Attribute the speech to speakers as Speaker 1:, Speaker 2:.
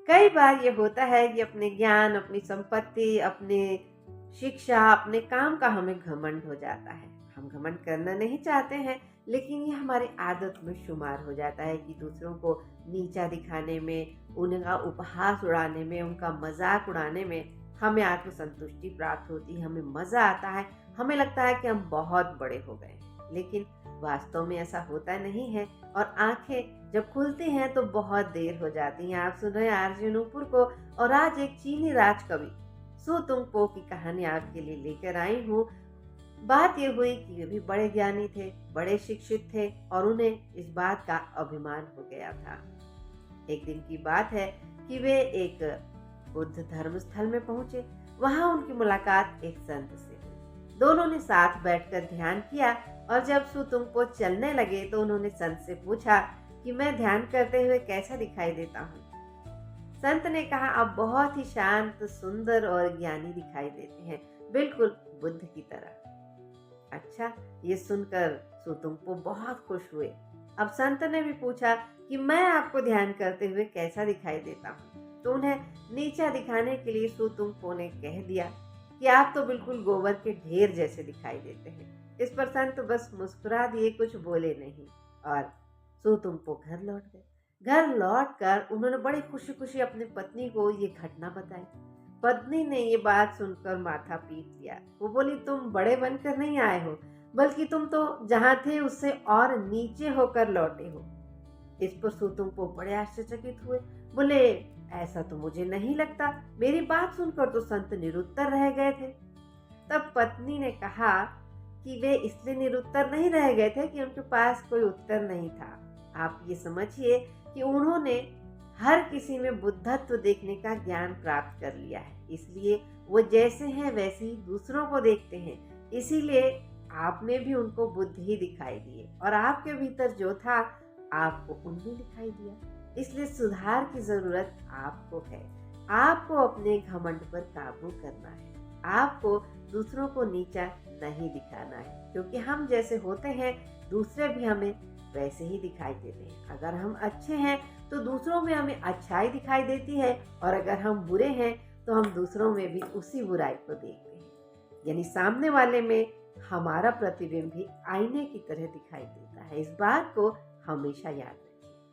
Speaker 1: कई बार ये होता है कि अपने ज्ञान, अपनी संपत्ति, अपने शिक्षा, अपने काम का हमें घमंड हो जाता है। हम घमंड करना नहीं चाहते हैं, लेकिन ये हमारी आदत में शुमार हो जाता है कि दूसरों को नीचा दिखाने में, उनका उपहास उड़ाने में, उनका मजाक उड़ाने में हमें आत्मसंतुष्टि प्राप्त होती है, हमें मजा आता है, हमें लगता है कि हम बहुत बड़े हो गए हैं। लेकिन वास्तव में ऐसा होता नहीं है, और आंखें जब खुलती हैं तो बहुत देर हो जाती है। आप सुन रहे हैं आरजे नूपुर को, और आज एक चीनी राज कवि सु तुंगपो की कहानी आपके लिए लेकर आई हूँ। बात ये हुई कि वे भी बड़े ज्ञानी थे, बड़े शिक्षित थे, और उन्हें इस बात का अभिमान हो गया था। एक दिन की बात है कि वे एक बुद्ध धर्म स्थल में पहुंचे। वहां उनकी मुलाकात एक संत से हुई। दोनों ने साथ बैठकर ध्यान किया, और जब सुतुंगपो चलने लगे तो उन्होंने संत से पूछा कि मैं ध्यान करते हुए कैसा दिखाई देता हूँ। संत ने कहा, आप बहुत ही शांत, सुंदर और ज्ञानी दिखाई देते हैं, बिल्कुल बुद्ध की तरह। अच्छा, ये सुनकर सुतुंगपो बहुत खुश हुए। अब संत ने भी पूछा कि मैं आपको ध्यान करते हुए कैसा दिखाई देता हूँ। तो उन्हें नीचा दिखाने के लिए सुतुंगपो ने कह दिया कि आप तो बिल्कुल गोबर के ढेर जैसे दिखाई देते हैं। इस पर संत बस मुस्कुरा दिए, कुछ बोले नहीं, और सुतुंगपो घर लौट गए। घर लौटकर उन्होंने बड़ी खुशी खुशी अपनी पत्नी को ये घटना बताई। पत्नी ने ये बात सुनकर माथा पीट लिया। वो बोली, तुम बड़े बनकर नहीं आए हो, बल्कि तुम तो जहाँ थे उससे और नीचे होकर लौटे हो। इस पर सुतुंगपो बड़े आश्चर्यचकित हुए। बोले, ऐसा तो मुझे नहीं लगता। मेरी बात सुनकर तो संत निरुत्तर रह गए थे। तब पत्नी ने कहा कि वे इसलिए निरुत्तर नहीं रह गए थे कि उनके पास कोई उत्तर नहीं था। आप ये समझिए कि उन्होंने हर किसी में बुद्धत्व देखने का ज्ञान प्राप्त कर लिया है, इसलिए वो जैसे हैं वैसे ही दूसरों को देखते हैं। इसीलिए आप में भी उनको बुद्ध ही दिखाई दिए, और आपके भीतर जो था आपको उनमें दिखाई दिया। इसलिए सुधार की जरूरत आपको है। आपको अपने घमंड पर काबू करना है। आपको दूसरों को नीचा नहीं दिखाना है, क्योंकि हम जैसे होते हैं दूसरे भी हमें वैसे ही दिखाई देते हैं। अगर हम अच्छे हैं तो दूसरों में हमें अच्छाई दिखाई देती है, और अगर हम बुरे हैं तो हम दूसरों में भी उसी बुराई को देखते हैं। यानी सामने वाले में हमारा प्रतिबिंब भी आईने की तरह दिखाई देता है। इस बात को हमेशा याद